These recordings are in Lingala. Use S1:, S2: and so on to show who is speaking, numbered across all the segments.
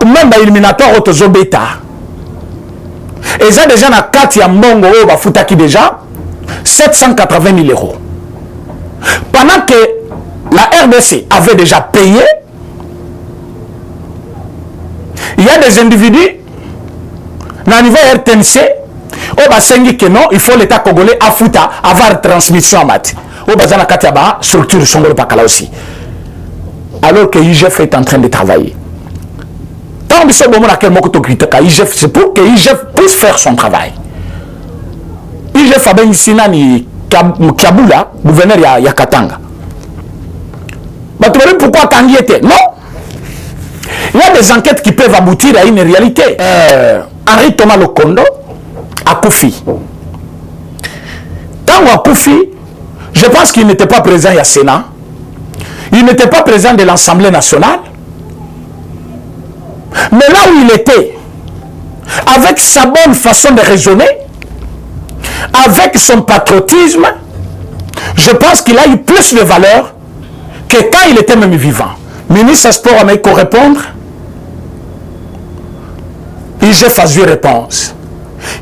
S1: même éliminatoire au bêta. Et ça déjà na kati ya mbongo oyo bafutaki déjà 780 000 euros. Pendant que la RDC avait déjà payé, il y a des individus dans le niveau RTNC au basengi que non, il faut l'État congolais à fouta avoir transmission en maths. Au bazar na kati ya ba structure songolo pakala aussi. Alors que IGF est en train de travailler. Tant que ce moment à quel moment tu critiques IGF, c'est pour que IGF puisse faire son travail. IGF a bien ici nani Kabula, gouverneur ya Katanga. Bah tu vois pourquoi Tanguy était? Non. Il y a des enquêtes qui peuvent aboutir à une réalité. Henri Thomas Lokondo a Koufi. Tant à Koufi, je pense qu'il n'était pas présent au Sénat. Il n'était pas présent de l'Assemblée nationale. Mais là où il était, avec sa bonne façon de raisonner, avec son patriotisme, je pense qu'il a eu plus de valeur que quand il était même vivant. Ministre des Sports a répondre. IGF a eu réponse.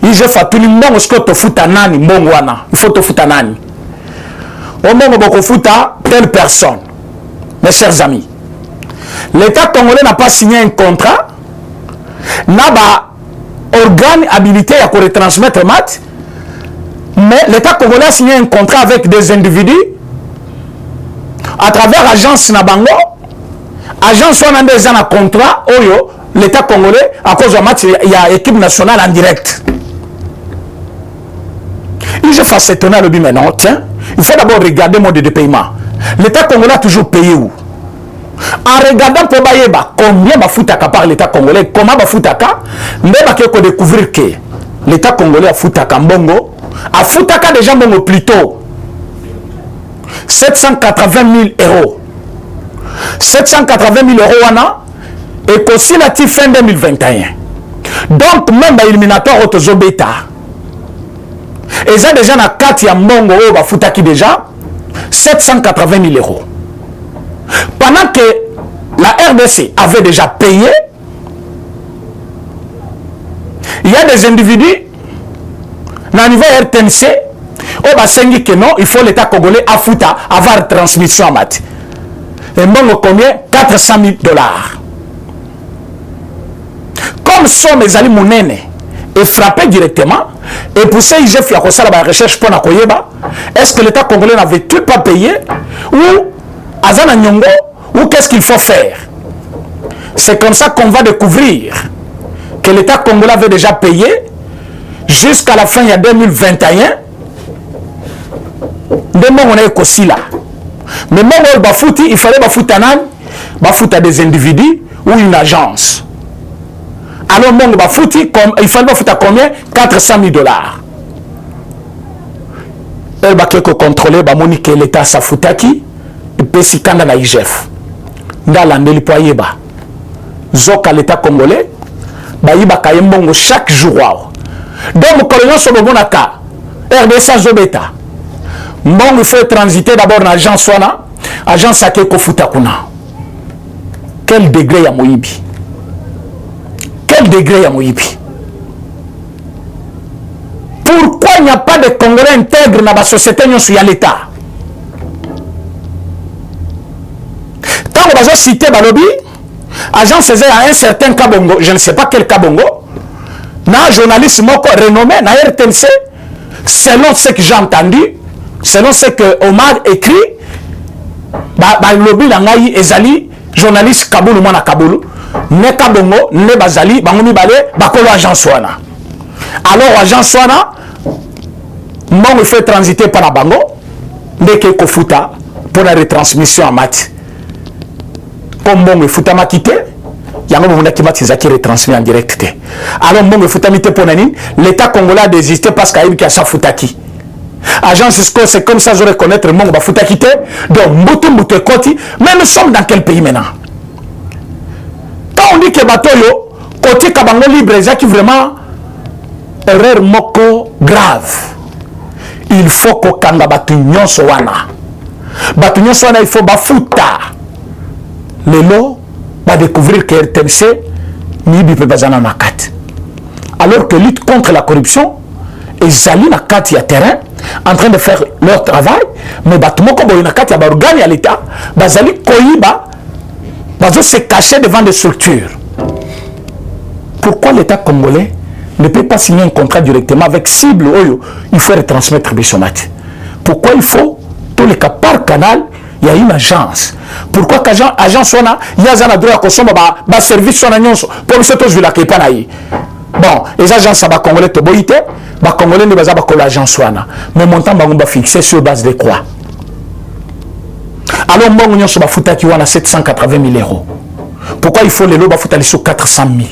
S1: IGF a tout le monde ce que tu fous à nani, mongwana. Il faut te foutre à nani. Au moment où tu fous à telle personne. Mes chers amis, l'État congolais n'a pas signé un contrat, n'a pas organe habilité à retransmettre maths, mais l'État congolais a signé un contrat avec des individus à travers l'agence Nabango. Agence on a déjà un contrat, oyo, l'État congolais, à cause de match, il y a équipe nationale en direct. Il je fasse étonner le but maintenant, tiens, il faut d'abord regarder le mode de paiement. L'État congolais a toujours payé où? En regardant pour Bayeba, combien va foutaka par l'État congolais, comment va foutaka, mais va découvrir que l'État congolais a foutaka mbongo, a foutaka déjà mbongo plutôt 780 000 euros. 780 000 euros wana et aussi la fin 2021. Donc même éliminatoire au Tozobeta. Et ça déjà na kati ya mbongo oyo va foutaki déjà 780 000 euros. Pendant que la RDC avait déjà payé, il y a des individus dans le niveau RTNC au basengi que non, il faut l'État congolais à fouta avoir transmission en maths. Et bon, combien? 400 000 $. Comme sont mes amis mounene et frappé directement, et pour ça, j'ai fait la recherche pour la est-ce que l'État congolais n'avait-il pas payé ou Azana Nyongo, ou qu'est-ce qu'il faut faire? C'est comme ça qu'on va découvrir que l'État congolais avait déjà payé jusqu'à la fin, il y a 2021. Demain, on est aussi là. Mais même il fallait bafouta des individus ou une agence. Alors, il fallait bafouta combien? 400 000 $. Elle va contrôler que l'État s'afoutaki. Et puis si kanda na IGF ndala ndeli po yeba zoka l'État congolais ba yiba kayembongo chaque jour wao donc colonel sobonaka RDC Zobeta mbongo il faut transiter d'abord dans l'agence wana agence ake ko futa kuna. Quel degré ya moyibi, quel degré ya moyibi. Pourquoi il n'y a pas de Congolais intègres dans la société sur l'État? Quand on va citer Balobi, agent faisait à un certain Kabongo, je ne sais pas quel Kabongo, un journaliste renommé, na RTNC, selon ce que j'ai entendu, selon ce que Omar écrit, Balobi Langaï Ezali, journaliste Kaboulou Mwana Kaboulou, ne Kabongo, ne Bazali, Bangouni Balé, Bakolo agent Swana. Alors agent Swana, il faut transiter par la Bango, dès que Kofuta, pour la retransmission en maths. Comme bon, il faut quitté, il y a un moment qui retransmis en direct. Alors bon, il faut pour l'État congolais a désisté parce qu'il y a sa foutaki. Agence Cisco, c'est comme ça que je reconnaître le monde va quitté. Donc, Moutou Koti, mais nous sommes dans quel pays maintenant? Quand on dit que Batoyo, côté Kabango libre, c'est qui vraiment erreur moko grave. Il faut que Kanga Batunion Sowana. Batunion Sowana, il faut bafouta. Le lot va découvrir que RTNC miyibi pe bazana na kati. Alors que lutte contre la corruption ezali na kati ya terrain en train de faire leur travail, mais batumoko boy na kati ya organe ya l'état bazali koyiba bazo se cacher devant des structures. Pourquoi l'État congolais ne peut pas signer un contrat directement avec cible oyo il faut retransmettre bisomati? Pourquoi il faut tous les cas par canal il y a une agence? Pourquoi qu'agent sona il y a un droit à consommer ba service sona nyonso pour ce tous la kepa na yi? Bon, les agences ba congolais to boité, ba congolais ne baza ba ko l'agence sona, mais montant ba ngomba fixé sur base de quoi? Alors mbongo nyonso ba futa ki wana 780 000 euros. Pourquoi il faut les lots ba futa sur 400 000?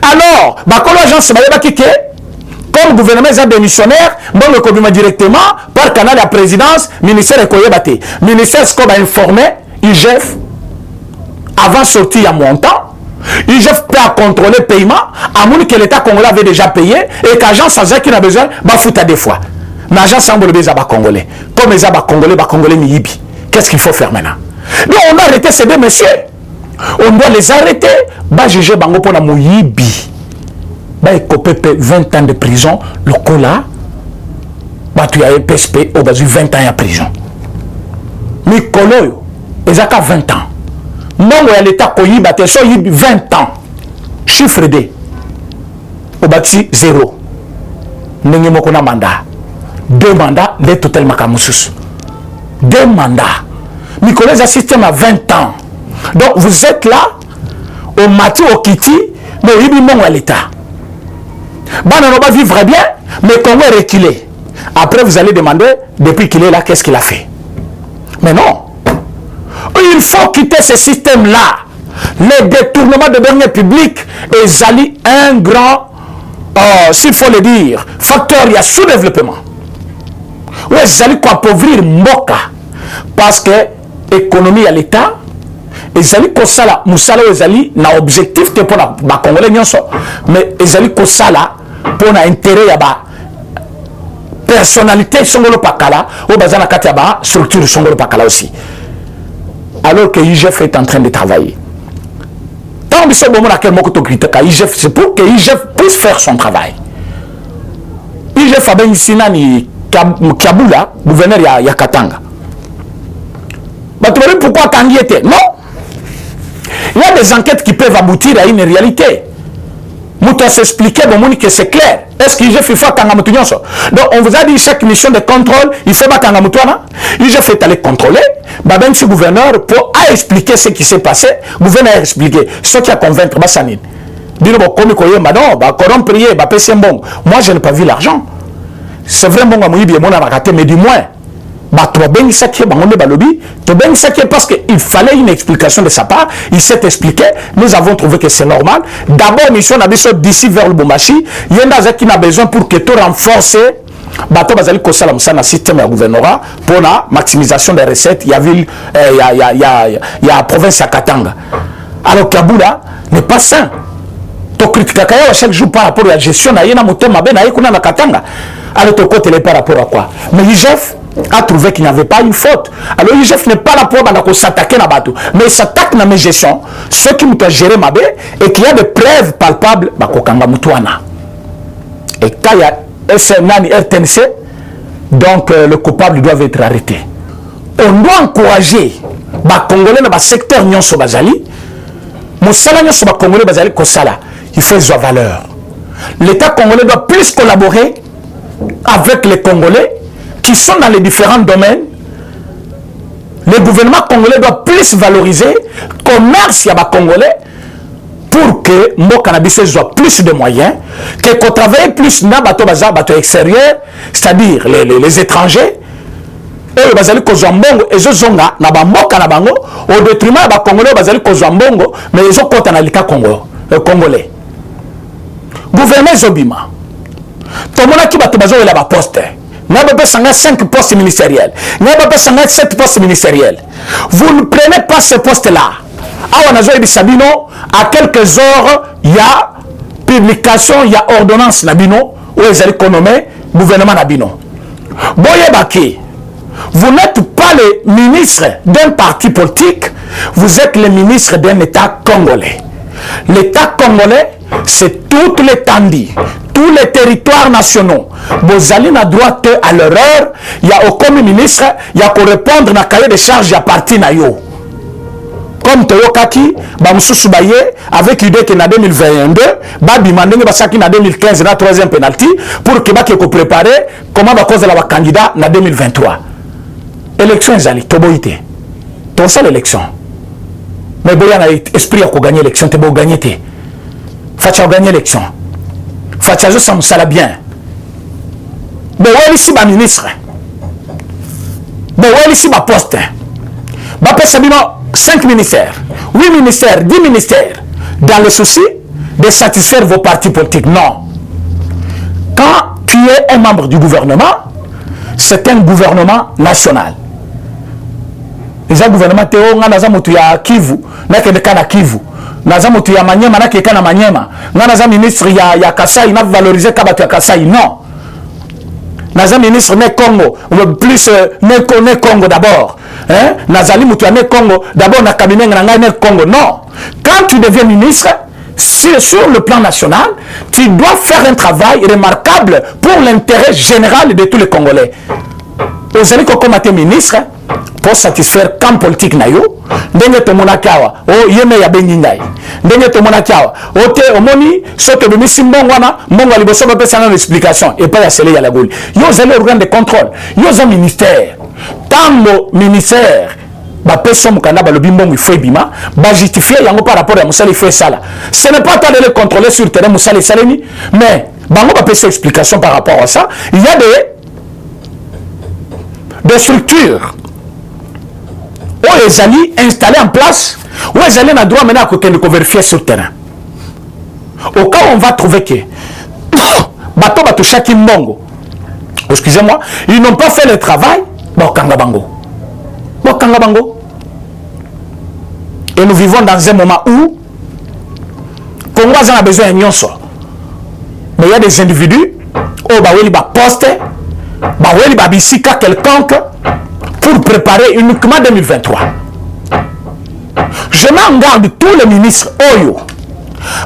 S1: Alors, ba ko l'agence ba yeba kike comme le gouvernement est démissionnaire, bon le combat directement par canal de la présidence, ministère est koyebate. Ministère ce qu'on va informer, IGF avant sortir à montant. IGF peut contrôler le paiement, à moins que l'État congolais avait déjà payé et qu'agence sans qui n'a besoin, bah foutre des fois. Mais agence semble le baiser à Congolais. Comme les Congolais miyibi. Qu'est-ce qu'il faut faire maintenant? Donc on a arrêté ces deux messieurs. On doit les arrêter. Bah juger bango pour la moyibi. Bah écopé 20 ans de prison. Le cola. Bah tu as PSP au bas 20 ans de prison. Mais colo, ils ont 20 ans. Non, l'État koyi bate so 20 ans. Chiffre D. Au bâti 0. N'engue moko na mandat. 2 mandats, les total makamusus. 2 mandats. Nicolas a système à 20 ans. Donc vous êtes là, au mati, au kiti, mais il y a l'État. Bana va vivre bien, mais Congo est reculé. Après vous allez demander, depuis qu'il est là, qu'est-ce qu'il a fait? Mais non. Il faut quitter ce système-là. Les détournements de deniers publics et Zali un grand, s'il faut le dire, facteur, il y a sous-développement. Oui, Zali quoi appauvrir Mboka. Parce que l'économie à l'État, et Zali Kosala, Moussala et Zali n'a objectif que pour la Congolais, mais Zali Kosala pour l'intérêt à la personnalité Songolo Pakala, ou Bazana Katiaba, structure Songolo Pakala aussi. Alors que IGF est en train de travailler. Tant que ce moment à quel moment tu critiques IGF, c'est pour que IGF puisse faire son travail. IGF a bien ici nani Kabula, gouverneur ya Katanga. Bah tu vois pourquoi Kangi était? Non. Il y a des enquêtes qui peuvent aboutir à une réalité. Mouta s'expliquer bon que c'est clair. Est-ce que IGF fait Kangamoutounion? Donc on vous a dit chaque mission de contrôle, il faut pas Kangamoutouana. IGF est allé contrôler. Bah ben ce gouverneur pour expliquer ce qui s'est passé, gouverneur a expliqué. Ce qui a convaincre Bassanine. Bino comme koye madon, bah corrompre prier, bah pèse bon. Moi je n'ai pas vu l'argent. C'est vraiment à Moïbi et mon raté, mais du moins, bah tu bien saqué, bah on est balobi, tu bien saqué parce qu'il fallait une explication de sa part. Il s'est expliqué. Nous avons trouvé que c'est normal. D'abord, mission n'a besoin d'ici vers le Bombashi. Il y a qui n'a besoin pour que tu renforces. Bato bazali ko sala musana système ya gouvernorat pour la maximisation des recettes. Il y a ville, il y a province à Katanga. Alors Kabula n'est pas sain. Tu critiques chaque jour par rapport à la gestion na yena motema ben na yekuna na Katanga. Alors ton côté par rapport à quoi? Mais IGF a trouvé qu'il n'y avait pas une faute. Alors IGF n'est pas là pour s'attaquer à Bato, mais il s'attaque à mes gestions, ceux qui m'ont géré ma baie et qu'il y a des preuves palpables, et quand il y a SNANI RTNC, donc le coupable doit être arrêté. On doit encourager les Congolais dans le secteur Nyonso Bazali, Moussala Nyonso Congolais Bazali Kosala, il fait sa valeur. L'État congolais doit plus collaborer avec les Congolais qui sont dans les différents domaines. Le gouvernement congolais doit plus valoriser le commerce ya Congolais pour que mon cannabis soit plus de moyens, qu'on travaille plus dans bateau extérieur, c'est-à-dire les étrangers, et bazali kozambongo et zonga na bamboka na bango au détriment ba congolais bazali kozambongo mais ils ont compte na lika congolais. Gouvernement Zobima. Tout le monde qui va la poste. N'a pas 5 postes ministériels. N'a pas 7 postes ministériels. Vous ne prenez pas ce poste-là. À quelques heures, il y a publication, il y a ordonnance Nabino, où ils allaient nommer gouvernement Nabino. Boye Baki, vous n'êtes pas le ministre d'un parti politique, vous êtes le ministre d'un État congolais. L'État congolais, c'est toute l'étendue, tous les territoires nationaux. Bozali n'a droit à l'erreur, il y a aucun ministre, il y a qu'à répondre dans le cahier de charge à partir de yo. Comme Théo Kaki, Bamoussou Baye, avec l'idée qu'il y a 2022, Babi Mandenge Basaki en 2015, la troisième pénalty, pour que Baki ait préparé comment va cause la candidat en 2023. Élection Zali, Toboïté. Ton seul élection. Mais il y a un esprit à gagner l'élection, tu peux gagner. Fatia gagner l'élection. Fatia juste ça bien. Mais où est ici ma ministre? Mais où est ici ma poste? Bah, 5 ministères, 8 ministères, 10 ministères, dans le souci de satisfaire vos partis politiques. Non. Quand tu es un membre du gouvernement, c'est un gouvernement national. Les gouvernements Théo, on a Kivu, na Kivu. Nazamutu ya Manyema na keka na Manyema. Naza ministre ya Kasai, na valoriser kabatu ya Kasai. Non. Naza ministre ne Congo, plus ne Congo d'abord. Hein? Nazali mutu ne Congo, d'abord na cabinet na ne Congo. Non. Quand tu deviens ministre, sur le plan national, tu dois faire un travail remarquable pour l'intérêt général de tous les Congolais. Vous allez comme ministre pour satisfaire camp politique na yo ndenge to monakawa o yeme ya bengingai ndenge to monakawa o te omoni soto de misimbongo wana mbongo liboso ba pesa na explication et pas ya sele ya la goli yo zele organe de contrôle yo za ministère tango ministère ba pesa mukanda ba lobi mbongo ifo ebima ba justifier yango par rapport à musali fait ça là ce n'est pas toi de le contrôler sur le terrain musali saleni mais bango ba pesa explication par rapport à ça il y a des structures où les alliés installés en place, où les alliés n'ont droit maintenant à vérifier sur le terrain. Au cas où on va trouver que bateau bateau chaque mbongo, excusez-moi, ils n'ont pas fait le travail, Kangabango. Et nous vivons dans un moment où Congo a besoin de nyonso. Mais il y a des individus où baweli ba poste, baweli ba bisika quelconque pour préparer uniquement 2023. Je m'en garde tous les ministres Oyo.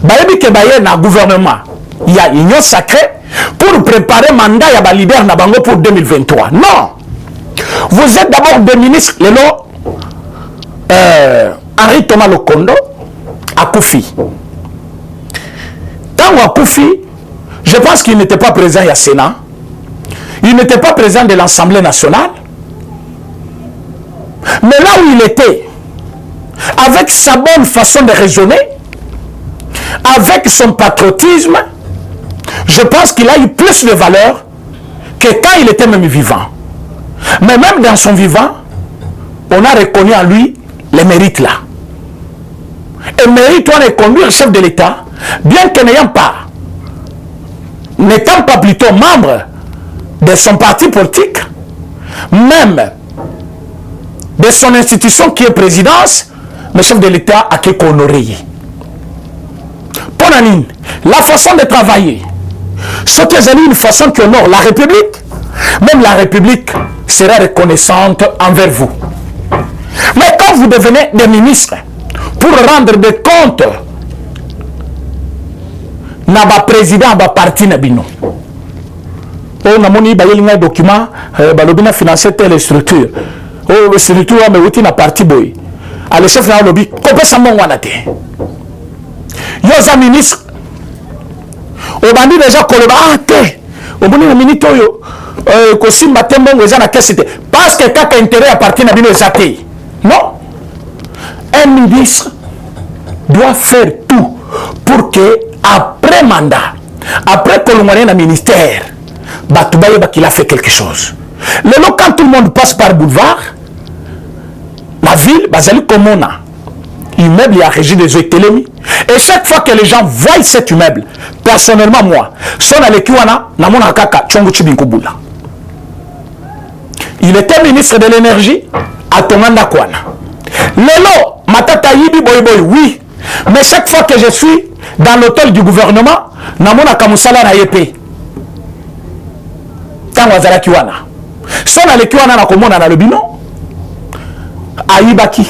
S1: Bayebi ke baye na gouvernement, il y a union sacrée pour préparer mandat ya ba leader na bango pour 2023. Non. Vous êtes d'abord des ministres lelo Henri Thomas Lokondo akufi. Tango akufi, je pense qu'il n'était pas présent au Sénat. Il n'était pas présent de l'Assemblée nationale. Mais là où il était, avec sa bonne façon de raisonner, avec son patriotisme, je pense qu'il a eu plus de valeur que quand il était même vivant. Mais même dans son vivant, on a reconnu en lui les mérites là. Et mérite on est conduire chef de l'État, bien que n'étant pas plutôt membre de son parti politique, même de son institution qui est présidence, le chef de l'État a quelque honoré. Ponanine, la façon de travailler, c'est une façon qui honore la République, même la République sera reconnaissante envers vous. Mais quand vous devenez des ministres, pour rendre des comptes, n'a pas président, n'a pas parti, n'a pas on a moni un document, balobina financer telle structure. Oh, structure, mais où na parti boy. À le chef na lobby, copain ça mon wanate. Yoza ministre. Au bandi déjà koloba te. Au boni na minute yo. Kosimba tembo ngeza na caisse parce que kaka intérêt à partir na bino ezate. Non. Un ministre doit faire tout pour que après mandat, après que l'on ait un ministère, qu'il a fait quelque chose. Quand tout le monde passe par boulevard, la ville, comme on a, immeuble, il y a régie des Télémi. Et chaque fois que les gens voient cet immeuble, personnellement, moi, son alekiwana, na mona kaka, chongo chibinkubula. Il était ministre de l'énergie à Tomanda Kwana. Lelo, matata yibi boy boy, oui. Mais chaque fois que je suis dans l'hôtel du gouvernement, na mona kamusala na yepe. Tango azala kiwana. Son alekiwana na komona na lobino. Aibaki.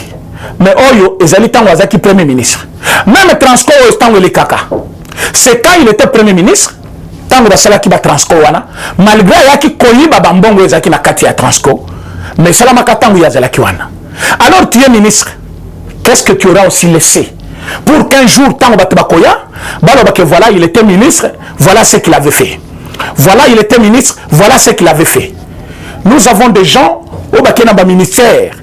S1: mais oyo ezali tango azaki premier ministre. Même Transco oyo tango ele kaka. C'est quand il était premier ministre, tango basalaki ba Transco wana, malgré yaki koyiba bambongo ezaki na kati ya Transco, mais salamaka tango yazalaki wana. Alors tu es ministre, qu'est-ce que tu auras aussi laissé pour qu'un jour tango batabakoya, baloba que voilà, il était ministre, voilà ce qu'il avait fait. Voilà, il était ministre, voilà ce qu'il avait fait. Nous avons des gens au bakena ba ministère,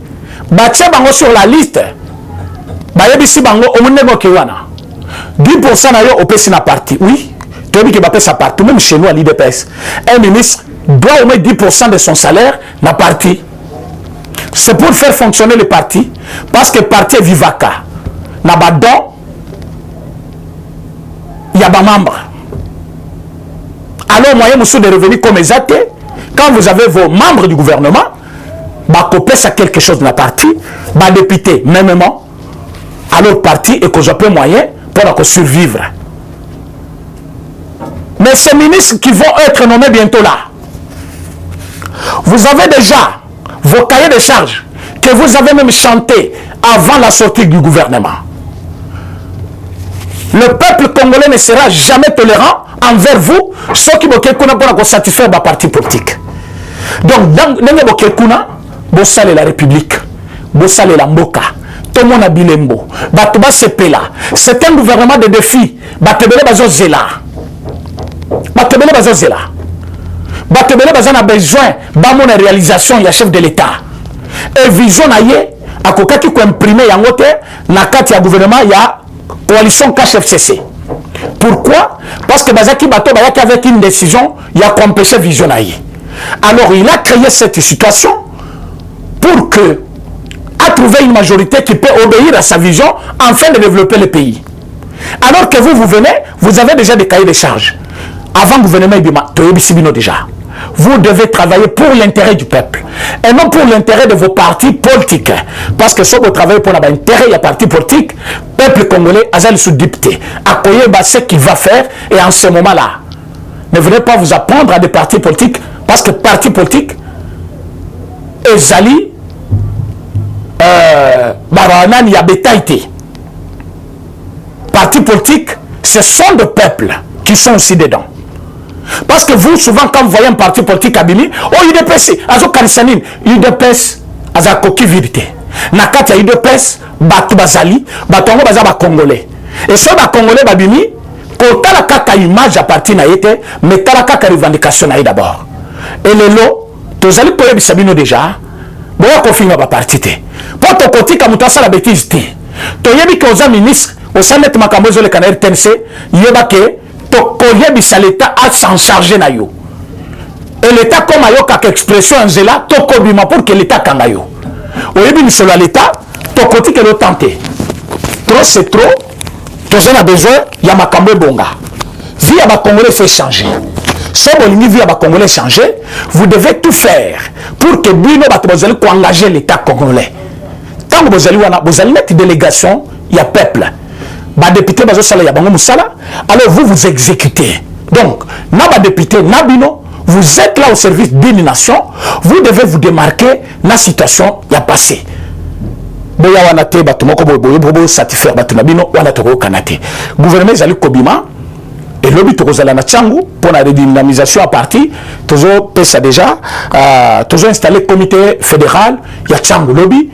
S1: batia bango sur la liste. Bayebisi bango omunengo kewana. 10% na yo opesi na parti. Oui, tu as dit que va sa partie. Même chez nous à l'IDPS, un ministre doit au moins 10% de son salaire na parti. C'est pour faire fonctionner le parti, parce que le parti est vivaka. Na badon, il y a des membres. Alors, moyen de revenir comme exact, quand vous avez vos membres du gouvernement, bah copier ça quelque chose de la partie, bah député, mêmement, alors parti et que j'ai peu moyen pour survivre. Mais ces ministres qui vont être nommés bientôt là, vous avez déjà vos cahiers de charges que vous avez même chanté avant la sortie du gouvernement. Le peuple congolais ne sera jamais tolérant envers vous, ceux qui vont satisfaire la parti politique. Donc, dans vous salez la République, vous salez la Mboka, tout le monde a bilembo, Batouba Sepela. C'est un gouvernement de défi. Batebele Bazozela. Batebele Bazozela. Batebele Bazan a besoin de réalisation, il y a chef de l'État. Et vision naie, à côté qui imprimer yangote, na kati ya gouvernement, il y a coalition KFCC. Pourquoi? Parce que Bazaki Bato Bayaki avec une décision, il y a empêché vision naie. Alors il a créé cette situation pour que, à trouver une majorité qui peut obéir à sa vision afin de développer le pays. Alors que vous venez, vous avez déjà des cahiers de charges. Avant le gouvernement, déjà. Vous devez travailler pour l'intérêt du peuple et non pour l'intérêt de vos partis politiques. Parce que si vous travaillez pour l'intérêt des partis politiques, le peuple congolais a sous député. Accueillez ce qu'il va faire et en ce moment-là, ne venez pas vous apprendre à des partis politiques parce que partis politiques, ezali, Baranan Yabetaïté. Partis politiques, ce sont des peuples qui sont aussi dedans. Parce que vous, souvent, quand vous voyez un parti politique abîmé, oh, UDPS, Azo Karisanine, UDPS, Azakoki Vérité. Nakata UDPS, Batu Bazali, Batongo Bazaba Congolais. Et ce Congolais Babimi, quand la kaka image à partir naïté, mais la kaka revendication naï d'abord. Et les lots, tous allez pour les Sabino déjà, bon, confirme ma partie. Pour ton politique, à mouton, ça la bêtise. Tu as dit que aux ministres, au sein de Makambozo, le canal TNC, il y a l'État à s'en charger na yo. Et l'État comme ayo kak expression en zela to kobima pour que l'État kangayo. Oyebi ni solo l'État to koti que le tenter. Trop c'est trop. Tous on a besoin ya makambo bonga. Vie à ba Congolais fait changer. Si vous vie à ba Congolais changer, vous devez tout faire pour que bino ba tozali ko engager l'État congolais. Tant que vous allez mettre délégation, il y a peuple. Bah député bazo sala ya bango musala, alors vous exécutez. Donc na député na bino, vous êtes là au service d'une nation, vous devez vous démarquer na situation ya passé. Boya wana te bato moko boyo satisfaire bato na bino wana to kanate. Gouvernement ezali kobima et lobby to kozala na changu pour la redynamisation à partir tozo pesa déjà tozo installer comité fédéral ya changu lobby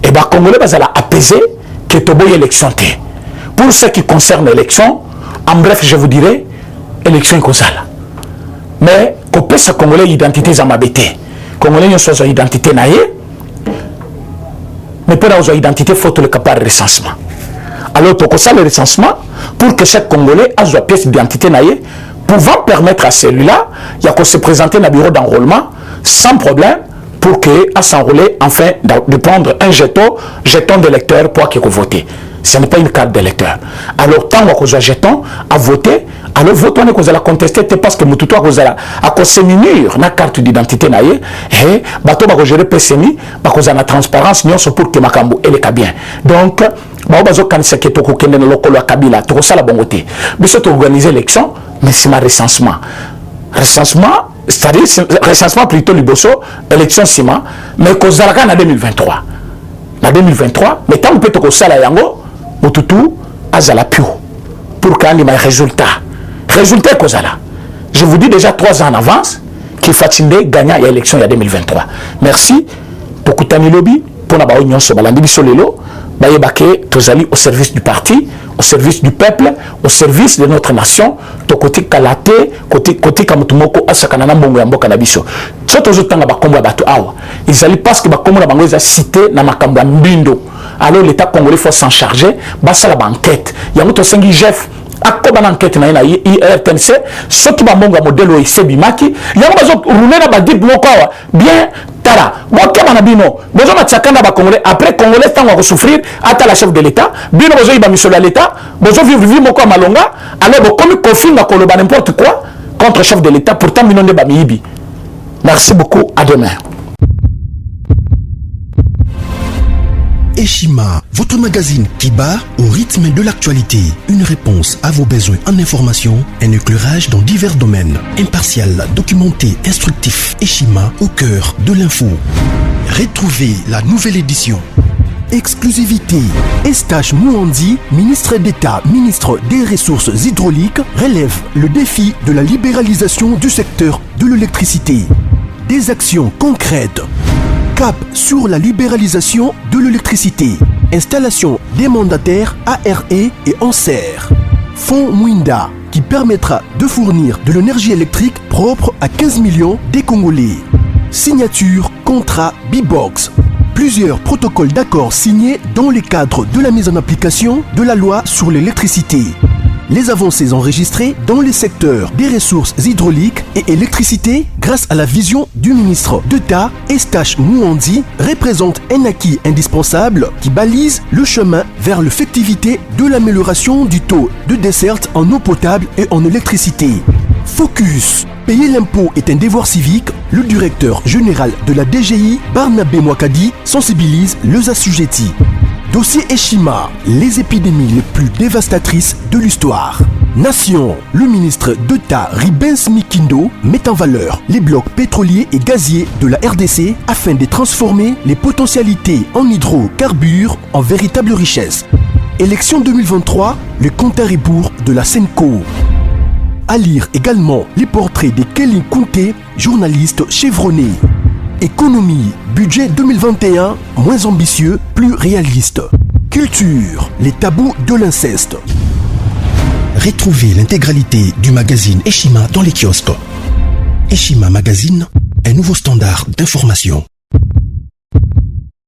S1: et ba congolais bazala apaiser que to boy élection te. Pour ce qui concerne l'élection, en bref, je vous dirais, élection Kozala. Mais, qu'on peut se Congolais identité Zamabete. Congolais ont soit identité naïe, mais pour avoir identité, il faut le capable de recensement. Alors, pour ça, le recensement, pour que chaque Congolais ait une pièce d'identité naïe, pouvant permettre à celui-là, il y a qu'on se présenter dans le bureau d'enrôlement sans problème pour qu'il s'enrôler, enfin, de prendre un jeton d'électeur pour qu'il vote. Ce n'est pas une carte d'électeur. Alors, tant que vous avez jeton à voter, alors vote on est la contester parce que mututo vous a séminure na carte d'identité naie et bateau ba gérer PCMI ba cause na transparence non pour que makambo elle est bien. Donc ba bazo kanisa ke to ko kende na lokolo Kabila to sala bongote. Biso to organiser l'élection mais c'est ma recensement. Recensement, c'est-à-dire recensement plutôt liboso élection sima mais cause en 2023. en 2023, mais tant que tu as yango, Motutu azala pio pour qu'il y ait des résultats. Résultat kozala. Je vous dis déjà 3 ans en avance qu'il Fatinde gagne l'élection en 2023. Merci pour Koutani Lobby, pour la Union Sobalandi Bisolelo, Bayebake, Tozali au service du parti, au service du peuple, au service de notre nation, to côté Kalate, côté Kamutumoko, Asakanana Mbongo Yambo Kanabiso. Soto Zotanga Bakombo Batu Awa. Ils allaient parce que Bakombo la Bango a cité na Makamba Mbindo. Alors l'État congolais faut s'en charger, basa la enquête. Yamuto Sengi Jeff. Akoba enquête na IRTNC, ce qui va monga modèle au Sebimaki, yango bazo rouler na badip moko bien tala. Bon kama na bino, bozo matsakana ba congolais après congolais tango ko souffrir ata la chef de l'état, bino bozo iba misolo à l'état, bozo vivre moko malonga, alors bo comme confirme ko loba n'importe quoi contre chef de l'état pourtant bino ne ba miyibi. Merci beaucoup, à demain.
S2: Eshima, votre magazine qui bat au rythme de l'actualité. Une réponse à vos besoins en information, un éclairage dans divers domaines. Impartial, documenté, instructif. Eshima au cœur de l'info. Retrouvez la nouvelle édition. Exclusivité. Estache Mouandi, ministre d'État, ministre des Ressources hydrauliques, relève le défi de la libéralisation du secteur de l'électricité. Des actions concrètes. Cap sur la libéralisation de l'électricité. Installation des mandataires ARE et ANSER. Fonds Mwinda qui permettra de fournir de l'énergie électrique propre à 15 millions des Congolais. Signature contrat B-Box. Plusieurs protocoles d'accord signés dans le cadre de la mise en application de la loi sur l'électricité. Les avancées enregistrées dans les secteurs des ressources hydrauliques et électricité grâce à la vision du ministre d'État Estache Mouandi représentent un acquis indispensable qui balise le chemin vers l'effectivité de l'amélioration du taux de desserte en eau potable et en électricité. Focus. Payer l'impôt est un devoir civique. Le directeur général de la DGI, Barnabé Mwakadi, sensibilise les assujettis. Dossier Eshima, les épidémies les plus dévastatrices de l'histoire. Nation, le ministre d'État Ribens Mikindo met en valeur les blocs pétroliers et gaziers de la RDC afin de transformer les potentialités en hydrocarbures en véritable richesse. Élection 2023, le compte à rebours de la Senco. À lire également les portraits de Kelly Kunte, journaliste chevronné. Économie, budget 2021, moins ambitieux, plus réaliste. Culture, les tabous de l'inceste. Retrouvez l'intégralité du magazine Eshima dans les kiosques. Eshima Magazine, un nouveau standard d'information.